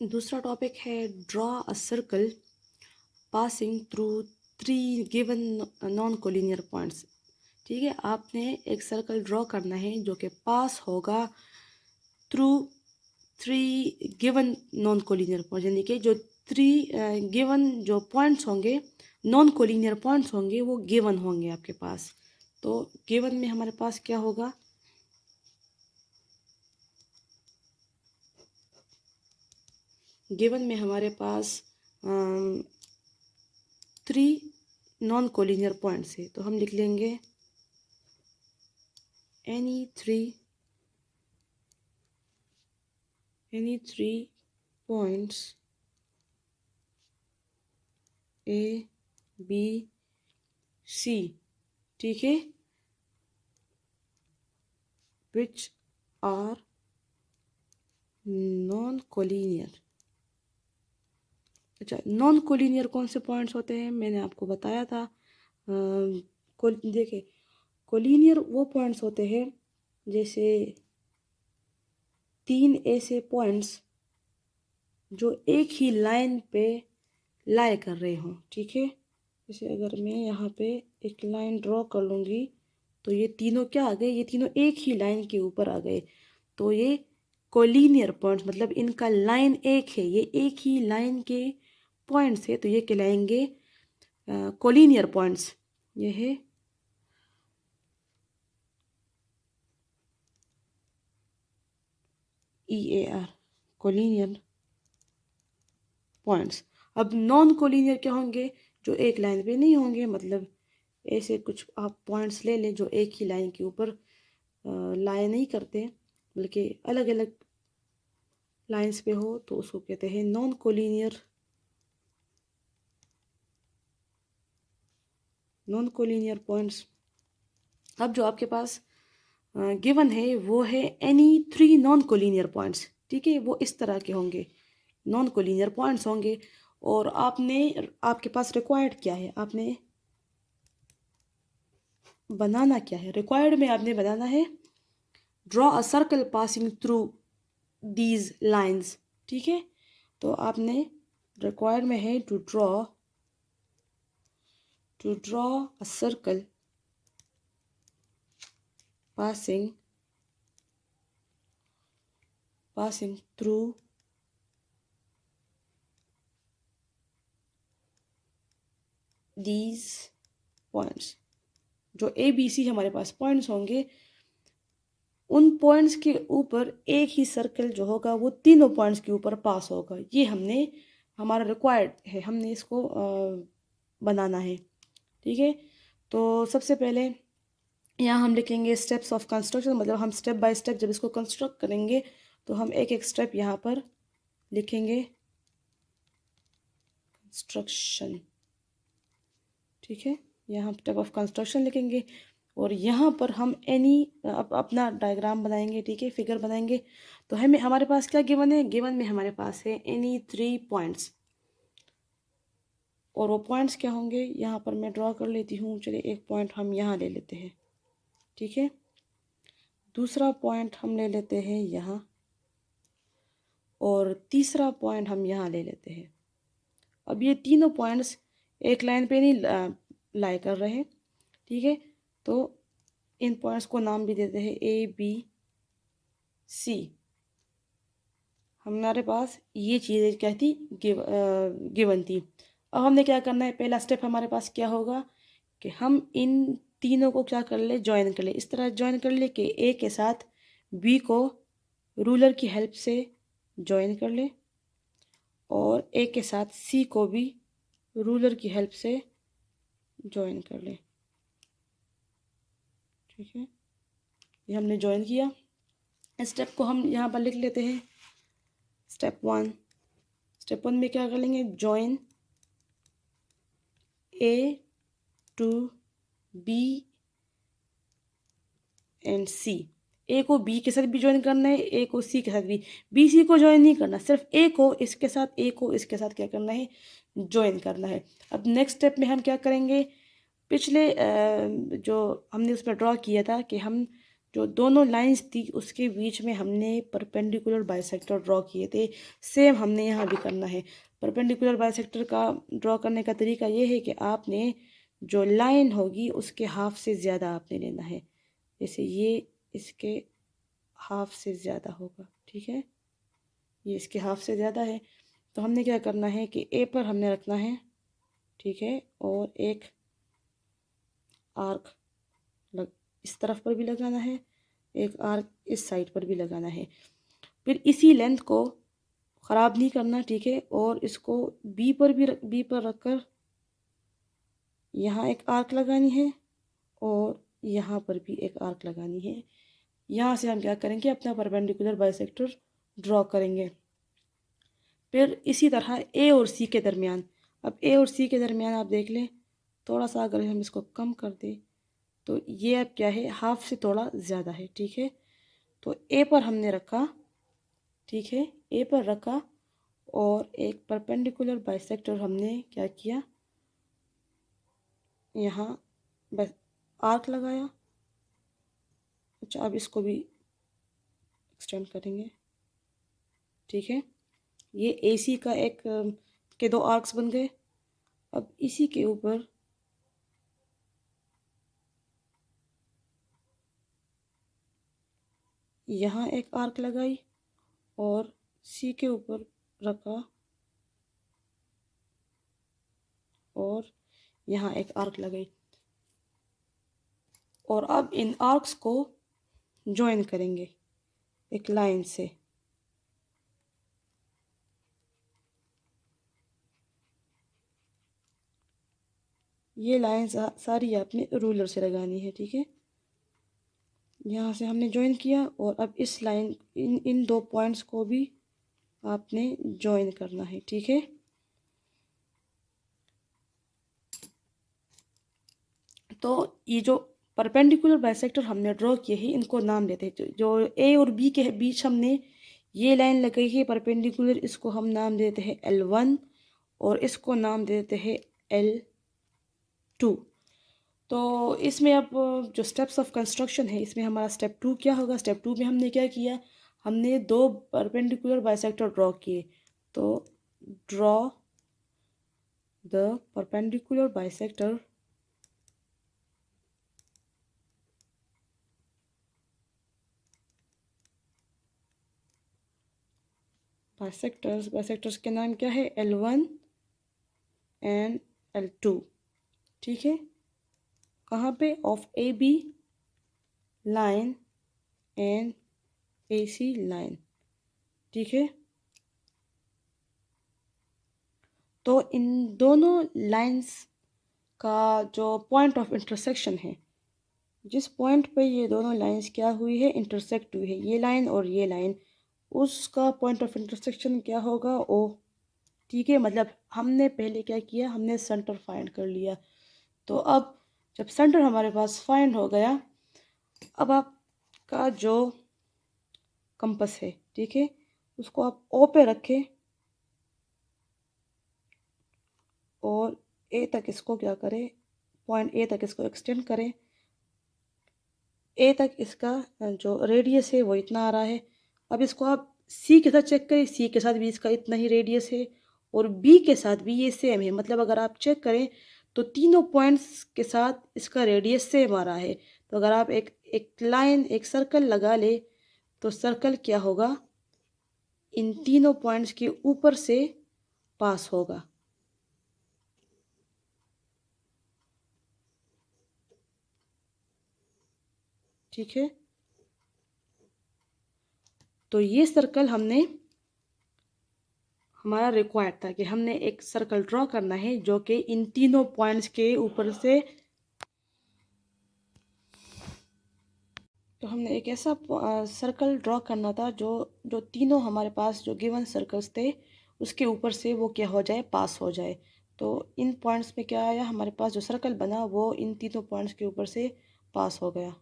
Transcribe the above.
दूसरा टॉपिक है draw a circle passing through 3 given non collinear points. ठीक है, आपने एक सर्कल ड्रॉ करना है जो कि पास होगा through 3 given non collinear points, यानी कि जो 3 गिवन जो पॉइंट्स होंगे, नॉन कोलिनियर पॉइंट्स होंगे, वो गिवन होंगे आपके पास। तो गिवन में हमारे पास क्या होगा, गिवन में हमारे पास 3 नॉन कोलिनियर पॉइंट्स है। तो हम लिख लेंगे any three points A B C, ठीक है, which are नॉन कोलिनियर। अच्छा, नॉन कोलिनियर कौन से पॉइंट्स होते हैं, मैंने आपको बताया था। देखिए, कोलिनियर वो पॉइंट्स होते हैं जैसे 3 ऐसे पॉइंट्स जो एक ही लाइन पे लाई कर रहे हों। ठीक है, जैसे अगर मैं यहाँ पे एक लाइन ड्रॉ कर लूँगी तो ये तीनों क्या आ गए, ये तीनों एक ही लाइन के ऊपर आ गए। तो ये कोलिनियर पॉइंट्स, मतलब इनका लाइन एक है, ये एक ही लाइन के पॉइंट्स है, तो ये कहलाएंगे कोलिनियर पॉइंट्स। ये है EAR, कोलिनियर पॉइंट्स। अब नॉन कोलिनियर क्या होंगे, जो एक लाइन पे नहीं होंगे, मतलब ऐसे कुछ आप पॉइंट्स ले लें जो एक ही लाइन के ऊपर लाई नहीं करते, बल्कि अलग अलग लाइंस पे हो, तो उसको कहते हैं नॉन कोलिनियर पॉइंट्स। अब जो आपके पास गिवन है वो है एनी 3 नॉन कोलिनियर पॉइंट्स। ठीक है, वो इस तरह के होंगे, नॉन कोलिनियर पॉइंट्स होंगे। और आपके पास रिक्वायर्ड क्या है, आपने बनाना क्या है, रिक्वायर्ड में आपने बनाना है draw a circle passing through these lines. ठीक है, तो आपने रिक्वायर्ड में है to draw a circle passing through these points। जो ABC हमारे पास पॉइंट्स होंगे, उन पॉइंट्स के ऊपर एक ही सर्कल जो होगा वो तीनों पॉइंट्स के ऊपर पास होगा। ये हमारा रिक्वायर्ड है, हमने इसको बनाना है। ठीक है, तो सबसे पहले यहाँ हम लिखेंगे स्टेप्स ऑफ कंस्ट्रक्शन, मतलब हम स्टेप बाय स्टेप जब इसको कंस्ट्रक्ट करेंगे तो हम एक एक स्टेप यहाँ पर लिखेंगे कंस्ट्रक्शन। ठीक है, यहाँ स्टेप ऑफ कंस्ट्रक्शन लिखेंगे और यहाँ पर हम अपना डायग्राम बनाएंगे। ठीक है, फिगर बनाएंगे। तो हमारे पास क्या गिवन है, गिवन में हमारे पास है एनी 3 पॉइंट्स, और वो पॉइंट्स क्या होंगे, यहाँ पर मैं ड्रॉ कर लेती हूँ। चलिए, एक पॉइंट हम यहाँ ले लेते हैं। ठीक है, दूसरा पॉइंट हम ले लेते हैं यहाँ, और तीसरा पॉइंट हम यहाँ ले लेते हैं। अब ये तीनों पॉइंट्स एक लाइन पे नहीं लाई कर रहे हैं। ठीक है, तो इन पॉइंट्स को नाम भी देते हैं ABC। हमारे पास ये चीज़ें क्या थी, गिवन थी। अब हमने क्या करना है, पहला स्टेप हमारे पास क्या होगा कि हम इन तीनों को क्या कर ले, ज्वाइन कर ले। इस तरह ज्वाइन कर ले कि A के साथ B को रूलर की हेल्प से ज्वाइन कर ले, और A के साथ C को भी रूलर की हेल्प से ज्वाइन कर ले। ठीक है, ये हमने ज्वाइन किया। इस स्टेप को हम यहाँ पर लिख लेते हैं स्टेप 1। स्टेप 1 में क्या कर लेंगे, join A to B and C। A को B के साथ भी ज्वाइन करना है, A को C के साथ भी। B C को ज्वाइन नहीं करना, सिर्फ A को इसके साथ, A को इसके साथ क्या करना है, ज्वाइन करना है। अब नेक्स्ट स्टेप में हम क्या करेंगे, पिछले जो हमने उस पर ड्रॉ किया था कि हम जो दोनों लाइंस थी उसके बीच में हमने परपेंडिकुलर बाइसेक्टर ड्रॉ किए थे। सेम हमने यहाँ भी करना है। परपेंडिकुलर बाइसेक्टर का ड्रॉ करने का तरीका ये है कि आपने जो लाइन होगी उसके हाफ से ज़्यादा आपने लेना है। जैसे ये इसके हाफ से ज़्यादा होगा, ठीक है, ये इसके हाफ से ज़्यादा है। तो हमने क्या करना है कि ए पर हमने रखना है, ठीक है, और एक आर्क इस तरफ पर भी लगाना है, एक आर्क इस साइड पर भी लगाना है। फिर इसी लेंथ को ख़राब नहीं करना, ठीक है, और इसको बी पर रखकर यहाँ एक आर्क लगानी है और यहाँ पर भी एक आर्क लगानी है। यहाँ से हम क्या करेंगे, अपना परपेंडिकुलर बाइसेक्टर ड्रॉ करेंगे। फिर इसी तरह ए और सी के दरमियान, अब ए और सी के दरमियान आप देख लें, थोड़ा सा अगर हम इसको कम कर दें तो ये अब क्या है, हाफ से थोड़ा ज़्यादा है, ठीक है। तो ए पर हमने रखा, ठीक है, ए पर रखा और एक परपेंडिकुलर बाइसेक्टर हमने क्या किया, यहाँ बस आर्क लगाया। अच्छा, अब इसको भी एक्सटेंड करेंगे, ठीक है। ये ए सी का एक के दो आर्क्स बन गए। अब इसी के ऊपर यहाँ एक आर्क लगाई और सी के ऊपर रखा और यहाँ एक आर्क लगाई और अब इन आर्क्स को ज्वाइन करेंगे एक लाइन से। ये लाइन सारी आपने रूलर से लगानी है, ठीक है। यहाँ से हमने ज्वाइन किया और अब इस लाइन इन दो पॉइंट्स को भी आपने ज्वाइन करना है, ठीक है। तो ये जो परपेंडिकुलर बाइसेक्टर हमने ड्रॉ किए हैं इनको नाम देते हैं। जो ए और बी के बीच हमने ये लाइन लगाई है परपेंडिकुलर, इसको हम नाम देते हैं L1 और इसको नाम देते हैं L2। तो इसमें अब जो स्टेप्स ऑफ कंस्ट्रक्शन है, इसमें हमारा स्टेप 2 क्या होगा। स्टेप 2 में हमने क्या किया, हमने दो परपेंडिकुलर बाइसेक्टर ड्रॉ किए। तो draw the perpendicular bisector bisectors के नाम क्या है, L1 एंड L2, ठीक है। कहाँ पे, of A B line and A C line, ठीक है। तो इन दोनों लाइंस का जो पॉइंट ऑफ इंटरसेक्शन है, जिस पॉइंट पे ये दोनों लाइंस क्या हुई है, इंटरसेक्ट हुई है, ये लाइन और ये लाइन, उसका पॉइंट ऑफ इंटरसेक्शन क्या होगा, ओ, ठीक है। मतलब हमने पहले क्या किया, हमने सेंटर फाइंड कर लिया। तो अब जब सेंटर हमारे पास फाइंड हो गया, अब आपका जो कंपस है, ठीक है, उसको आप ओ पे रखें और ए तक इसको क्या करें, पॉइंट ए तक इसको एक्सटेंड करें। ए तक इसका जो रेडियस है वो इतना आ रहा है। अब इसको आप सी के साथ चेक करें, सी के साथ भी इसका इतना ही रेडियस है और बी के साथ भी ये सेम है। मतलब अगर आप चेक करें तो तीनों पॉइंट्स के साथ इसका रेडियस सेम आ रहा है। तो अगर आप एक लाइन, एक सर्कल लगा ले तो सर्कल क्या होगा, इन तीनों पॉइंट्स के ऊपर से पास होगा, ठीक है। तो ये सर्कल हमारा रिक्वायर्ड था कि हमने एक सर्कल ड्रॉ करना है जो कि इन तीनों पॉइंट्स के ऊपर से, तो हमने एक ऐसा सर्कल ड्रॉ करना था जो जो तीनों हमारे पास जो गिवन सर्कल्स थे उसके ऊपर से वो क्या हो जाए, पास हो जाए। तो इन पॉइंट्स में क्या आया, हमारे पास जो सर्कल बना वो इन तीनों पॉइंट्स के ऊपर से पास हो गया।